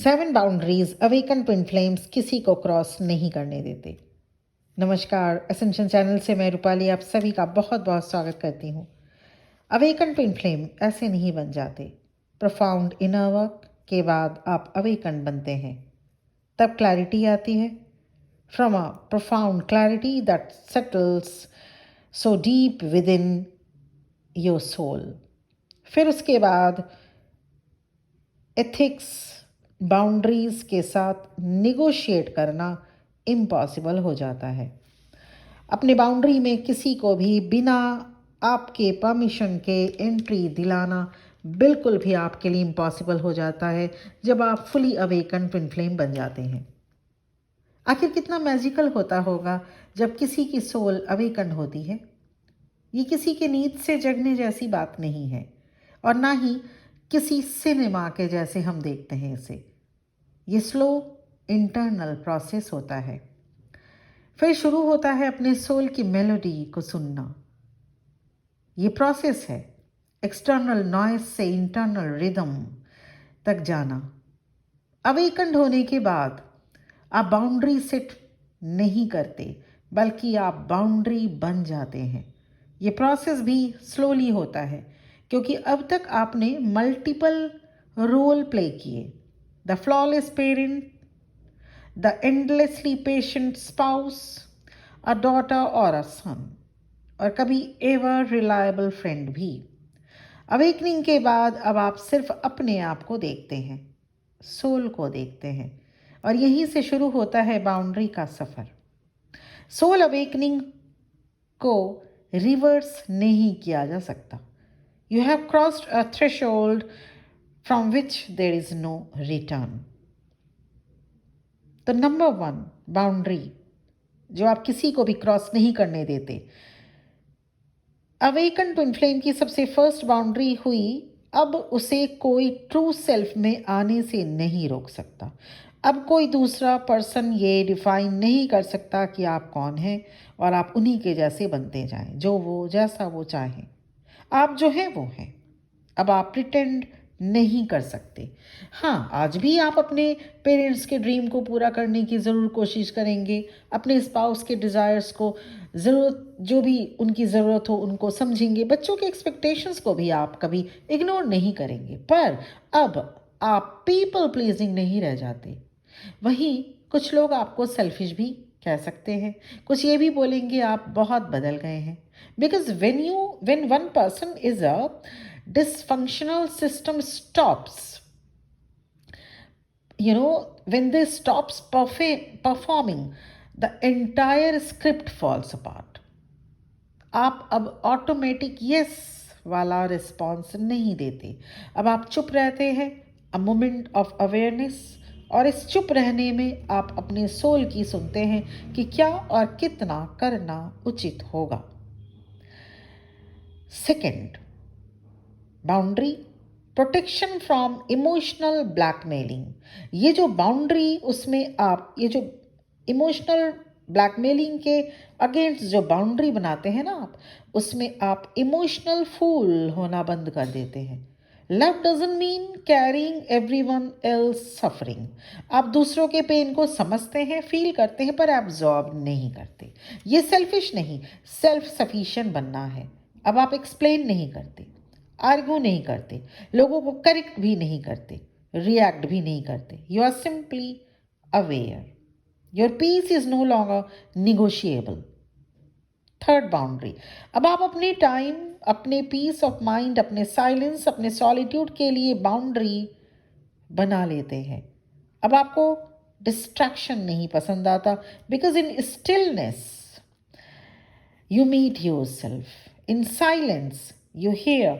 7 boundaries awaken twin flames किसी को cross नहीं करने देते। नमस्कार, असेंशन चैनल से मैं रूपाली आप सभी का बहुत बहुत स्वागत करती हूँ। अवेकन ट्विन फ्लेम ऐसे नहीं बन जाते। प्रोफाउंड इनर वर्क के बाद आप अवेकन बनते हैं, तब क्लैरिटी आती है। From a profound clarity that settles so deep within your soul. फिर उसके बाद एथिक्स, बाउंड्रीज के साथ निगोशिएट करना इम्पॉसिबल हो जाता है। अपने बाउंड्री में किसी को भी बिना आपके परमिशन के एंट्री दिलाना बिल्कुल भी आपके लिए इम्पॉसिबल हो जाता है जब आप फुली अवेकन ट्विन फ्लेम बन जाते हैं। आखिर कितना मैजिकल होता होगा जब किसी की सोल अवेकन होती है। ये किसी के नींद से जगने जैसी बात नहीं है और ना ही किसी सिनेमा के जैसे हम देखते हैं इसे। ये स्लो इंटरनल प्रोसेस होता है। फिर शुरू होता है अपने सोल की मेलोडी को सुनना। ये प्रोसेस है एक्सटर्नल नॉइज से इंटरनल रिदम तक जाना। अवेकन्ड होने के बाद आप बाउंड्री सेट नहीं करते, बल्कि आप बाउंड्री बन जाते हैं। ये प्रोसेस भी स्लोली होता है क्योंकि अब तक आपने मल्टीपल रोल प्ले किए। The flawless parent, the endlessly patient spouse, a daughter और अ सन, और कभी एवर रिलायबल फ्रेंड भी। अवेकनिंग के बाद अब आप सिर्फ अपने आप को देखते हैं, सोल को देखते हैं, और यहीं से शुरू होता है बाउंड्री का सफ़र। सोल अवेकनिंग को रिवर्स नहीं किया जा सकता। You have crossed a threshold from which there is no return. तो नंबर 1 बाउंड्री जो आप किसी को भी क्रॉस नहीं करने देते। अवेकन ट्विन फ्लेम की सबसे फर्स्ट बाउंड्री हुई, अब उसे कोई ट्रू सेल्फ में आने से नहीं रोक सकता। अब कोई दूसरा पर्सन ये डिफाइन नहीं कर सकता कि आप कौन हैं और आप उन्हीं के जैसे बनते जाएं, जो वो जैसा वो चाहें। आप जो हैं वो हैं। अब आप प्रिटेंड नहीं कर सकते। हाँ, आज भी आप अपने पेरेंट्स के ड्रीम को पूरा करने की ज़रूर कोशिश करेंगे, अपने स्पाउस के डिज़ायर्स को ज़रूरत, जो भी उनकी ज़रूरत हो उनको समझेंगे, बच्चों के एक्सपेक्टेशंस को भी आप कभी इग्नोर नहीं करेंगे। पर अब आप पीपल प्लीजिंग नहीं रह जाते। वहीं कुछ लोग आपको सेल्फिश भी कह सकते हैं, कुछ ये भी बोलेंगे आप बहुत बदल गए हैं। Because when one person is a dysfunctional system stops, when they stops performing, the entire script falls apart. आप अब ऑटोमेटिक यस वाला रिस्पॉन्स नहीं देते। अब आप चुप रहते हैं, अ मोमेंट ऑफ अवेयरनेस, और इस चुप रहने में आप अपने सोल की सुनते हैं कि क्या और कितना करना उचित होगा। Second boundary, protection from emotional blackmailing. ये जो बाउंड्री, उसमें आप ये जो इमोशनल ब्लैकमेलिंग के अगेंस्ट जो बाउंड्री बनाते हैं ना आप, उसमें आप इमोशनल फूल होना बंद कर देते हैं। Love doesn't mean carrying everyone else suffering. आप दूसरों के पेन को समझते हैं, फील करते हैं, पर एब्जॉर्ब नहीं करते। ये सेल्फिश नहीं, सेल्फ सफिशिएंट बनना है। अब आप एक्सप्लेन नहीं करते, आर्ग्यू नहीं करते, लोगों को करेक्ट भी नहीं करते, रिएक्ट भी नहीं करते। You are simply aware. Your peace is no longer negotiable. Third boundary, अब आप अपने टाइम, अपने पीस ऑफ माइंड, अपने साइलेंस, अपने सॉलिट्यूड के लिए बाउंड्री बना लेते हैं। अब आपको डिस्ट्रैक्शन नहीं पसंद आता, because in stillness you meet yourself. In silence, you hear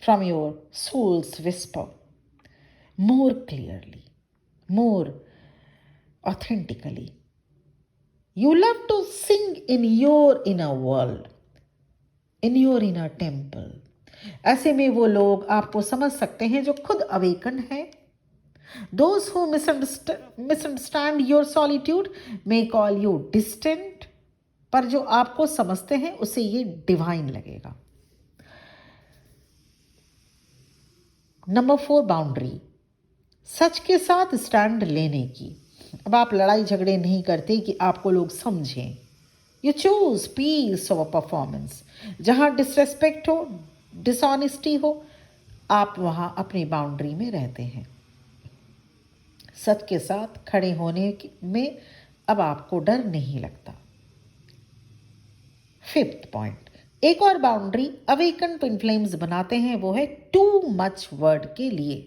from your soul's whisper more clearly, more authentically. You love to sing in your inner world, in your inner temple. ऐसे में वो लोग आपको समझ सकते हैं जो खुद अवेकन है। Those who misunderstand your solitude may call you distant, पर जो आपको समझते हैं उसे ये डिवाइन लगेगा। नंबर 4 बाउंड्री, सच के साथ स्टैंड लेने की। अब आप लड़ाई झगड़े नहीं करते कि आपको लोग समझें। You choose peace over performance. जहाँ डिसरेस्पेक्ट हो, डिसऑनेस्टी हो, आप वहाँ अपनी बाउंड्री में रहते हैं। सच के साथ खड़े होने में अब आपको डर नहीं लगता। फिफ्थ पॉइंट, एक और बाउंड्री अवेकन ट्विन फ्लेम्स बनाते हैं, वो है टू मच वर्ड के लिए।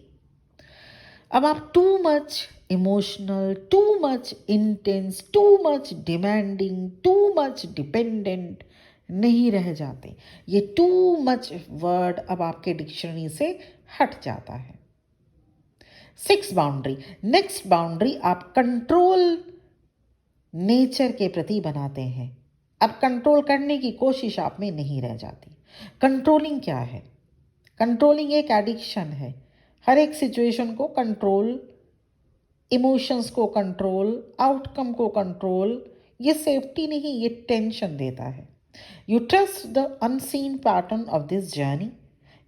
अब आप too much emotional, too much intense, too much demanding, too much dependent नहीं रह जाते। ये टू मच वर्ड अब आपके डिक्शनरी से हट जाता है। सिक्स बाउंड्री, नेक्स्ट बाउंड्री आप कंट्रोल नेचर के प्रति बनाते हैं। अब कंट्रोल करने की कोशिश आप में नहीं रह जाती। कंट्रोलिंग क्या है? कंट्रोलिंग एक एडिक्शन है। हर एक सिचुएशन को कंट्रोल, इमोशंस को कंट्रोल, आउटकम को कंट्रोल, ये सेफ्टी नहीं, ये टेंशन देता है। You trust the unseen pattern of this journey,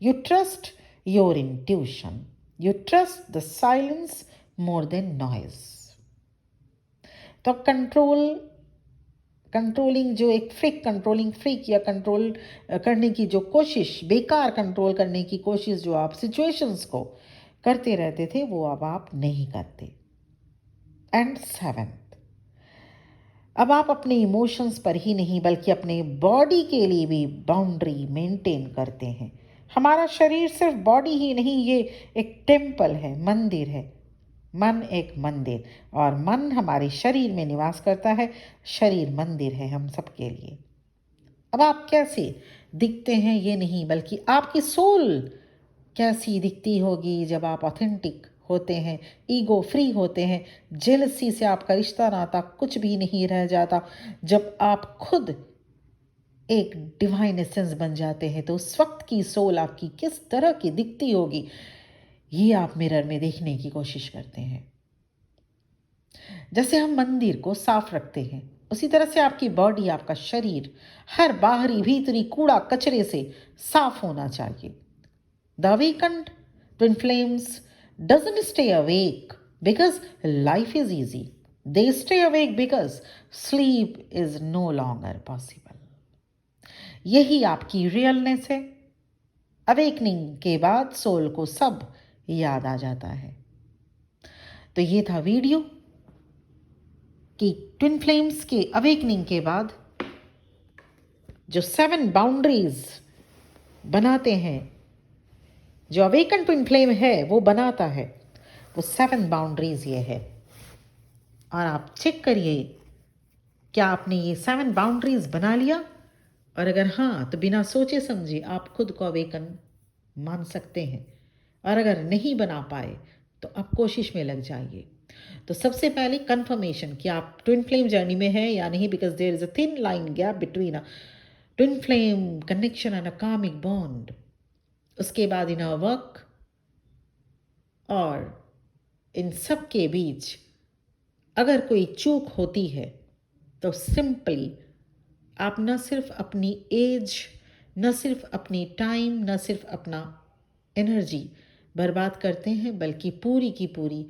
you trust your intuition, you trust the silence more than noise. तो कंट्रोलिंग जो एक कंट्रोलिंग फ्रीक या कंट्रोल करने की जो कोशिश, बेकार कंट्रोल करने की कोशिश जो आप सिचुएशंस को करते रहते थे, वो अब आप नहीं करते। एंड सेवेंथ, अब आप अपने इमोशंस पर ही नहीं बल्कि अपने बॉडी के लिए भी बाउंड्री मेंटेन करते हैं। हमारा शरीर सिर्फ बॉडी ही नहीं, ये एक टेम्पल है, मंदिर है। मन एक मंदिर, और मन हमारे शरीर में निवास करता है। शरीर मंदिर है हम सबके लिए। अब आप कैसे दिखते हैं ये नहीं, बल्कि आपकी सोल कैसी दिखती होगी जब आप ऑथेंटिक होते हैं, ईगो फ्री होते हैं, जेलसी से आपका रिश्ता नाता कुछ भी नहीं रह जाता। जब आप खुद एक डिवाइन एसेंस बन जाते हैं तो उस वक्त की सोल आपकी किस तरह की दिखती होगी, ये आप मिरर में देखने की कोशिश करते हैं। जैसे हम मंदिर को साफ रखते हैं, उसी तरह से आपकी बॉडी, आपका शरीर, हर बाहरी भीतरी कूड़ा कचरे से साफ होना चाहिए। The awakened twin flames doesn't stay awake because life is easy. They stay awake because sleep is no longer possible. यही आपकी रियलनेस है। अवेकनिंग के बाद सोल को सब याद आ जाता है। तो ये था वीडियो कि ट्विन फ्लेम्स के अवेकनिंग के बाद जो 7 बाउंड्रीज बनाते हैं, जो अवेकन ट्विन फ्लेम है वो बनाता है, वो 7 बाउंड्रीज ये है। और आप चेक करिए क्या आपने ये 7 बाउंड्रीज बना लिया, और अगर हाँ तो बिना सोचे समझे आप खुद को अवेकन मान सकते हैं। और अगर नहीं बना पाए तो आप कोशिश में लग जाइए। तो सबसे पहले कंफर्मेशन कि आप ट्विन फ्लेम जर्नी में है या नहीं, because there is a thin line gap between a twin flame connection and a karmic bond. उसके बाद इन आवर वर्क, और इन सब के बीच अगर कोई चूक होती है तो सिंपली आप न सिर्फ अपनी एज, न सिर्फ अपनी टाइम, न सिर्फ अपना एनर्जी बर्बाद करते हैं, बल्कि पूरी की पूरी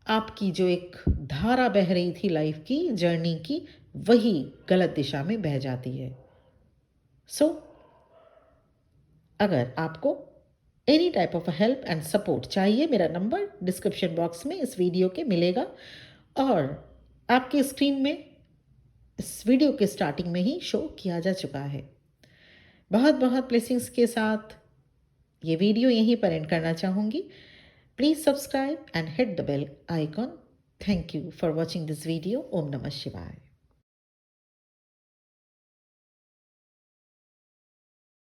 आपकी जो एक धारा बह रही थी लाइफ की जर्नी की, वही गलत दिशा में बह जाती है। सो अगर आपको any type of help and support चाहिए, मेरा नंबर डिस्क्रिप्शन बॉक्स में इस वीडियो के मिलेगा, और आपके स्क्रीन में इस वीडियो के स्टार्टिंग में ही शो किया जा चुका है। बहुत बहुत ब्लेसिंग्स के साथ ये वीडियो यहीं पर एंड करना चाहूँगी। Please subscribe and hit the bell icon. Thank you for watching this video. Om Namah शिवाय।